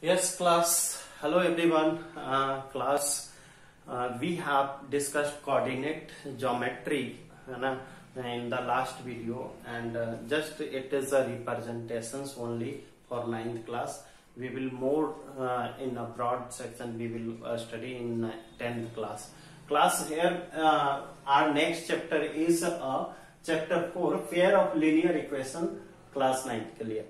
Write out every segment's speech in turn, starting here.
Yes, class. Hello, everyone. Class. We have discussed coordinate geometry, है ना, in the last video, and just it is a representations only for ninth class. We will more in a broad section. We will study in 10th class. Class here. Our next chapter is chapter 4, pair of linear equation. Class 9th के लिए.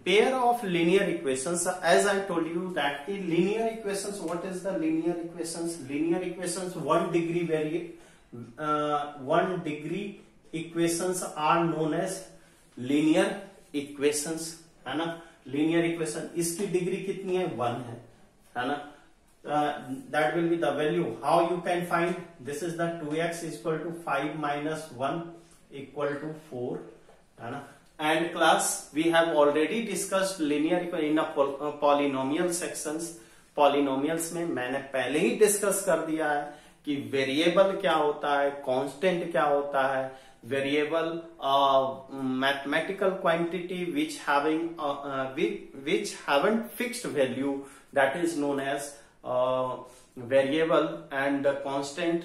Pair of linear equations, as I told you that the linear equations, what is the linear equations? Linear equations 1 degree equations are known as linear equations, है ना. linear equation इसकी degree कितनी है? 1 है ना. That will be the value. How you can find? This is the 2x is equal to 5 minus 1 equal to 4, है ना. And class, we have already discussed linear in a polynomial sections. Polynomials में मैंने पहले ही discuss कर दिया है कि variable क्या होता है, कांस्टेंट क्या होता है. Variable mathematical quantity which haven't fixed value, that is known as variable, and constant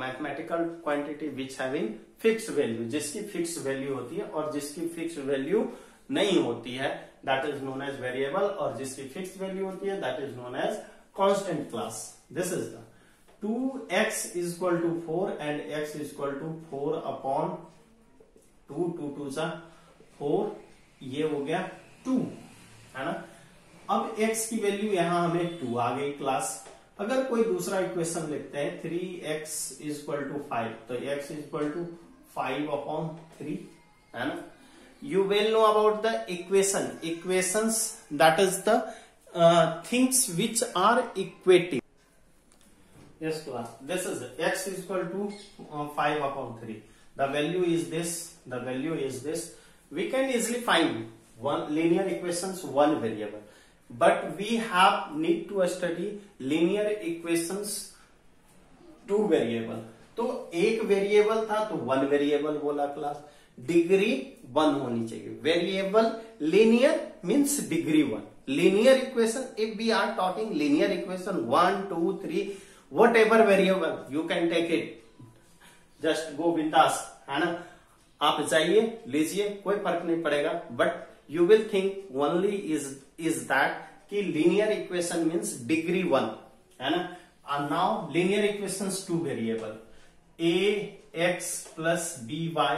mathematical quantity which having fix value, जिसकी फिक्स वैल्यू होती है और जिसकी फिक्स वैल्यू नहीं होती है, that is known as variable, और जिसकी फिक्स वैल्यू होती है that is known as constant class. This is the 2x is equal to 4 and x is equal to 4 upon 2, 2 2 जा 4, ये हो गया 2, है ना. अब x की वैल्यू यहां हमें 2 आ गई क्लास. अगर कोई दूसरा इक्वेशन लिखते हैं 3x इज इक्वल टू 5, तो x is equal to 5 upon 3, है ना. You will know about the equations, that is the things which are equative. Yes class, this is it. X is equal to 5 upon 3. The value is this, the value is this. We can easily find one linear equations, one variable, but we have need to study linear equations 2 variable. तो एक variable था तो 1 variable बोला class. Degree 1 होनी चाहिए. Variable linear means degree 1. Linear equation, if we are talking linear equation 1 2 3 whatever variable you can take it, just go बिंदास, है ना. आप जाइए लीजिए, कोई फर्क नहीं पड़ेगा, but you will think only is that कि लीनियर इक्वेशन मीन्स डिग्री 1, है ना. Now linear equations 2 variable, ax plus by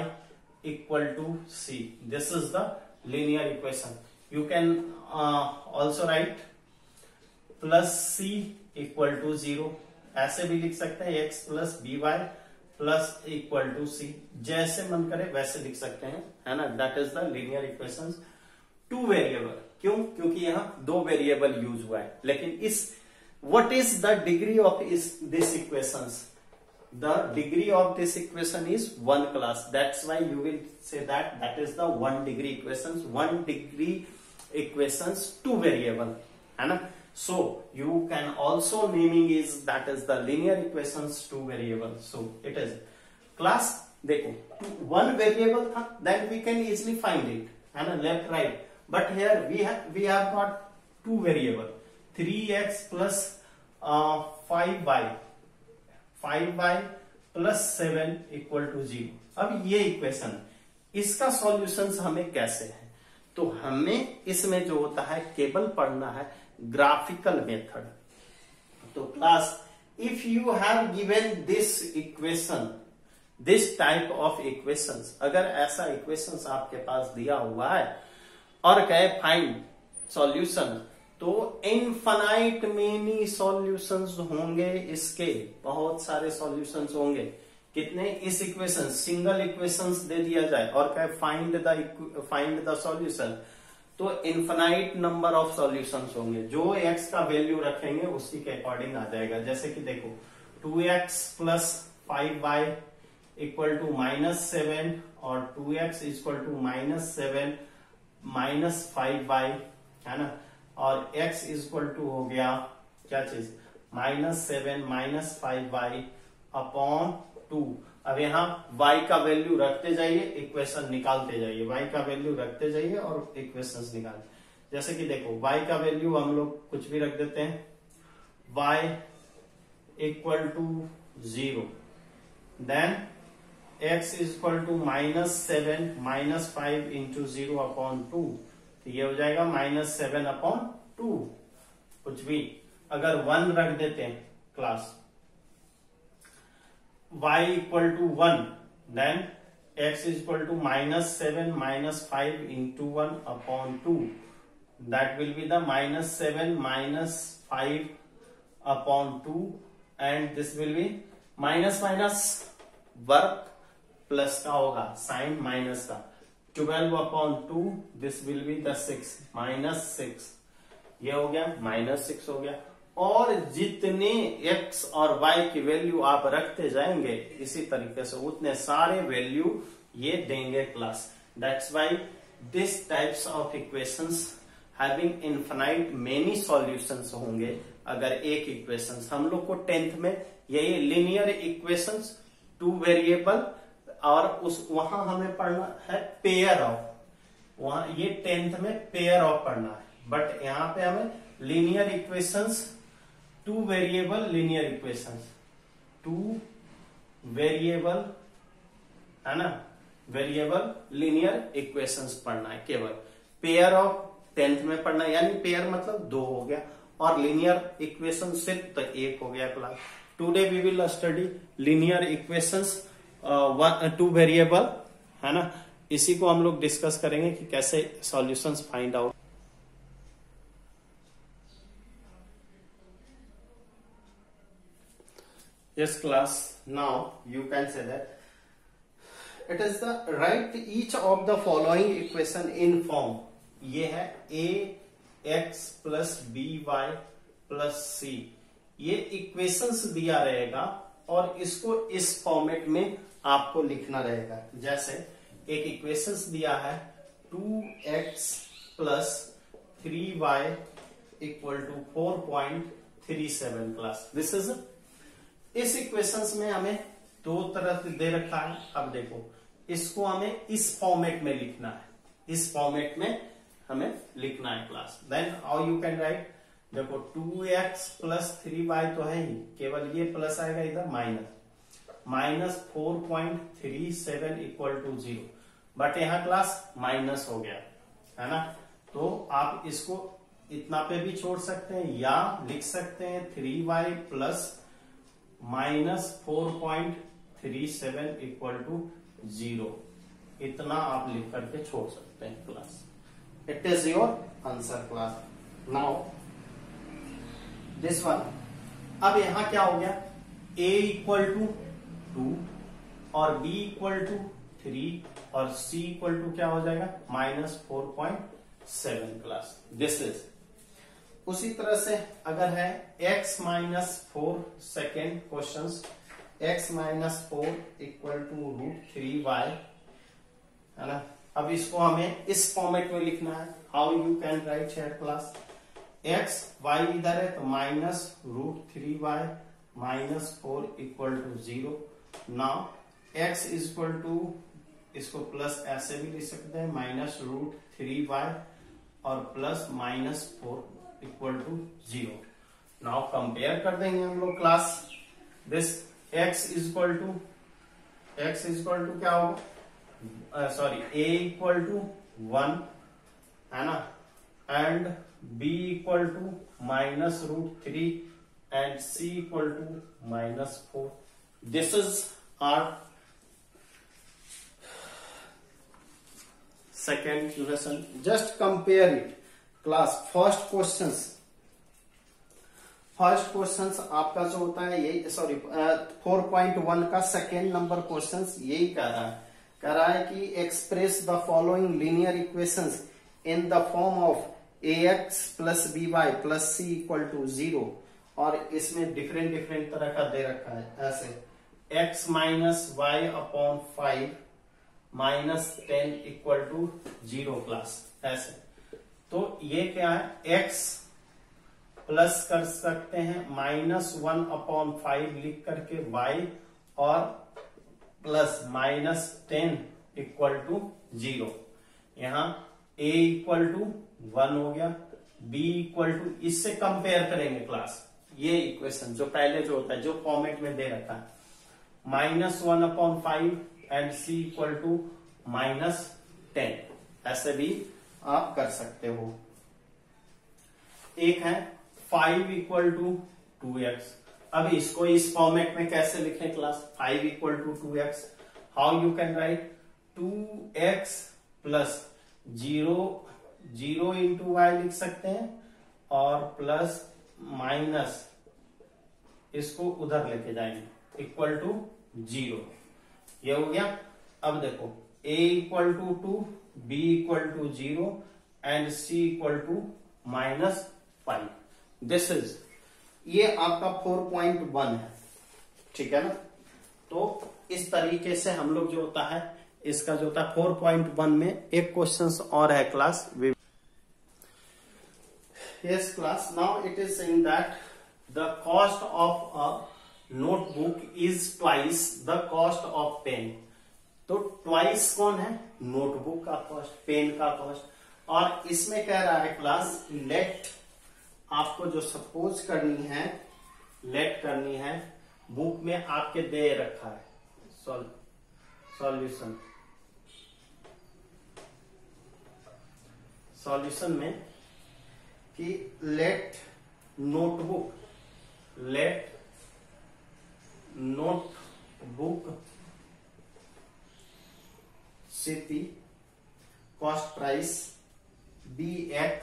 equal to c. This is the linear equation. You can also write plus c equal to 0. ऐसे भी लिख सकते हैं x plus by plus equal to c. जैसे मन करे वैसे लिख सकते हैं, है ना. That is the linear equations 2 variable. क्यों? क्योंकि यहाँ 2 वेरिएबल यूज हुआ है. लेकिन इस what is the degree of this equations? The degree of this equation is 1 class. That's why you will say that is the 1 degree equations. 1 degree equations 2 variable, है ना. So you can also naming is that is the linear equations 2 variable. So it is class. देखो 1 variable था, then we can easily find it, है ना, left right. But here we have got 2 variable, 3x plus 5y plus 7 equal to 0. अब ये equation, इसका solutions हमें कैसे है? तो हमें इसमें जो होता है केवल पढ़ना है ग्राफिकल मेथड. तो class, if you have given this equation, this type of equations, अगर ऐसा इक्वेशंस आपके पास दिया हुआ है और कहे फाइंड सॉल्यूशन, तो इनफाइनाइट मेनी सॉल्यूशंस होंगे. इसके बहुत सारे सॉल्यूशंस होंगे. कितने? इस इक्वेशन, सिंगल इक्वेशंस दे दिया जाए और कहे फाइंड द सॉल्यूशन, तो इनफाइनाइट नंबर ऑफ सॉल्यूशंस होंगे. जो x का वैल्यू रखेंगे उसी के अकॉर्डिंग आ जाएगा. जैसे कि देखो 2x plus 5y equal to -7 और 2x equal to -7 minus 5y, है ना. और x इज इक्वल टू हो गया क्या चीज? -7 माइनस 5y अपॉन 2. अब यहाँ y का वैल्यू रखते जाइए, इक्वेशन निकालते जाइए. y का वैल्यू रखते जाइए और इक्वेशंस निकाल. जैसे कि देखो y का वैल्यू हम लोग कुछ भी रख देते हैं, y equal to 0, then x is equal to -7 -5 into 0/2, तो ये हो जाएगा -7/2। कुछ भी अगर 1 रख देते हैं class, y equal to 1, then x is equal to -7 -5 into 1/2, that will be the -7 -5/2, and this will be minus work plus का होगा साइन माइनस का 12/2, दिस विल बी द 6 -6, ये हो गया -6 हो गया। और जितने x और y की वैल्यू आप रखते जाएंगे इसी तरीके से उतने सारे वैल्यू ये देंगे class. That's why this types of equations having infinite many solutions होंगे। अगर एक इक्वेशंस हम लोग को 10th में यही लिनियर इक्वेशंस 2 वेरिएबल और उस वहां हमें पढ़ना है पेयर ऑफ, वहां ये 10th में पेयर ऑफ पढ़ना है, बट यहां पे हमें linear equations 2 variable linear equations 2 variable है ना, वेरिएबल लिनियर इक्वेशंस पढ़ना है। केवल पेयर ऑफ 10th में पढ़ना है, यानी पेयर मतलब 2 हो गया और लिनियर इक्वेशन सिर्फ तो 1 हो गया class. Today we will study linear equations 2 variable है ना, इसी को हम लोग डिस्कस करेंगे कि कैसे solutions find out. Yes class, now you can say that it is the write each of the following equation in form। ये है ax plus by plus c, ये इक्वेशंस दिया रहेगा और इसको इस फॉर्मेट में आपको लिखना रहेगा। जैसे एक इक्वेशंस दिया है 2x plus 3y equal to 4.37 class. This is इस इक्वेशंस में हमें 2 तरह से दे रखा है। अब देखो इसको हमें इस फॉर्मेट में लिखना है, इस फॉर्मेट में हमें लिखना है class. Then how you can write, देखो 2x plus 3y तो है ही, केवल ये प्लस आएगा इधर माइनस 4.37 इक्वल टू 0, बट यहां क्लास माइनस हो गया है ना, तो आप इसको इतना पे भी छोड़ सकते हैं या लिख सकते हैं 3y plus -4.37 इक्वल टू 0, इतना आप लिख करके छोड़ सकते हैं class. It is your answer class. Now this one, अब यहां क्या हो गया, a इक्वल टू 2 और b इक्वल टू 3 और c इक्वल टू क्या हो जाएगा -4.7 क्लास। दिस इज उसी तरह से अगर है x -4 second question, x -4 equal to √3y है ना। अब इसको हमें इस फॉर्मेट में लिखना है। How you can write here class, x y इधर है तो -√3y -4 equal to 0। Now x is equal to, इसको प्लस ऐसे भी लिख सकते हैं -√3y और plus -4 equal to 0। Now compare कर देंगे हम लोग class. This x is equal to क्या होगा, सॉरी a इक्वल टू 1 है ना, and b equal to -√3 and c equal to -4। This is our second question. Just compare it class. First questions आपका जो होता है यही, सॉरी 4.1 का सेकेंड नंबर क्वेश्चंस यही कह रहा है कि express the following linear equations in the form of ax plus by plus c equal to 0, और इसमें डिफरेंट तरह का दे रखा है ऐसे x -y/5 -10 equal to 0 class ऐसे। तो ये क्या है, x प्लस कर सकते हैं -1/5 लिख करके y और प्लस -10 इक्वल टू 0। यहां a इक्वल टू 1 हो गया, b इक्वल टू, इससे कंपेयर करेंगे क्लास, ये इक्वेशन जो पहले जो होता है जो फॉर्मेट में दे रखा है, -1/5 एंड c इक्वल टू -10, ऐसे भी आप कर सकते हो। एक है 5 इक्वल टू 2x। अब इसको इस फॉर्मेट में कैसे लिखें class, 5 equal to 2x, how you can write 2x plus 0 into y लिख सकते हैं, और प्लस माइनस इसको उधर लेके जाएंगे इक्वल टू 0, ये हो गया। अब देखो a equal to 2, b equal to 0 and c equal to -5। This is, ये आपका 4.1 है, ठीक है ना। तो इस तरीके से हम लोग जो होता है इसका जो होता है 4.1 में एक क्वेश्चन और है class. Yes class, now it is saying that the cost of a notebook is twice the cost of pen। तो twice कौन है, नोटबुक का कॉस्ट, पेन का कॉस्ट। और इसमें कह रहा है क्लास लेट, आपको जो सपोज करनी है, लेट करनी है, बुक में आपके दे रखा है सॉल्यूशन में कि let notebook city cost price bx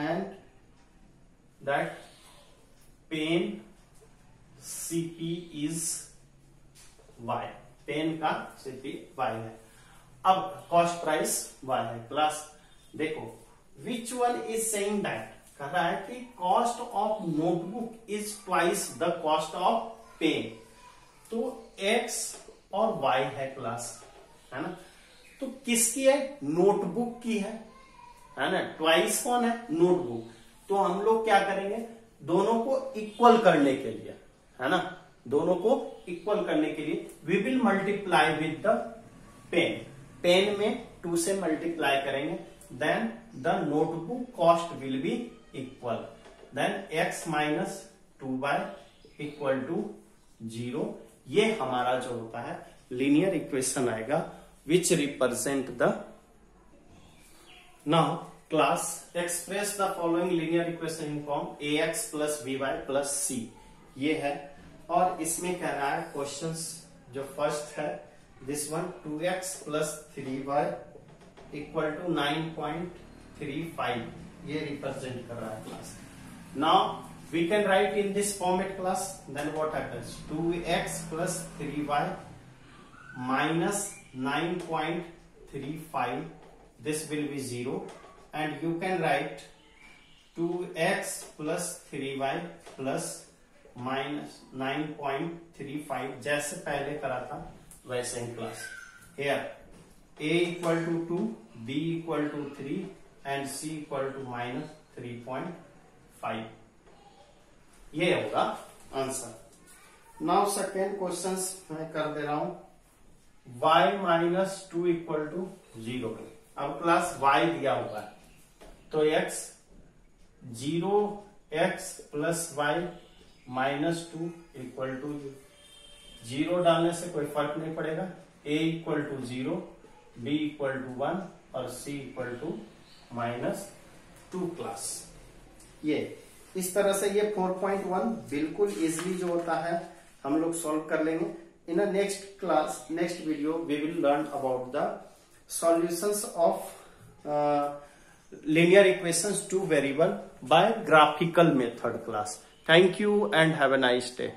and that pen cp is y, pen का cp y है। अब कॉस्ट प्राइस y है क्लास। देखो which one is saying that, कह रहा है कि cost of notebook is twice the cost of pen. तो x और y है क्लास, है ना। तो किसकी है, नोटबुक की है ना। ट्वाइस कौन है, नोटबुक। तो हम लोग क्या करेंगे, दोनों को इक्वल करने के लिए, है ना, दोनों को इक्वल करने के लिए we will multiply with the pen. Pen में 2 से मल्टीप्लाई करेंगे, then the notebook cost will be equal, then x minus 2y equal to 0। ये हमारा जो होता है लीनियर इक्वेशन आएगा which represent the. Now class express the following linear equation in form ax plus by plus c, ये है। और इसमें कह रहा है क्वेश्चंस जो फर्स्ट है this one, 2x plus 3y equal to 9.35, ये रिप्रेजेंट कर रहा है class. Now we can write in this format class, then what happens, 2x plus 3y minus 9.35, this will be 0, and you can write 2x plus 3y plus minus 9.35 जैसे पहले करा था वैसे in class। Here a equal to 2, b equal to 3 and c equal to minus 3.5, ये होगा answer. Now second question मैं कर दे रहा हूं, y माइनस 2 इक्वल टू 0। अब क्लास y दिया हुआ है, तो x 0x plus y minus 2 equal to 0 डालने से कोई फर्क नहीं पड़ेगा, a equal to 0, b equal to 1 और c इक्वल टू -2 क्लास। ये इस तरह से ये 4.1 बिल्कुल इजीली जो होता है हम लोग सॉल्व कर लेंगे। In a next class, next video we will learn about the solutions of linear equations to variable by graphical method class. Thank you and have a nice day.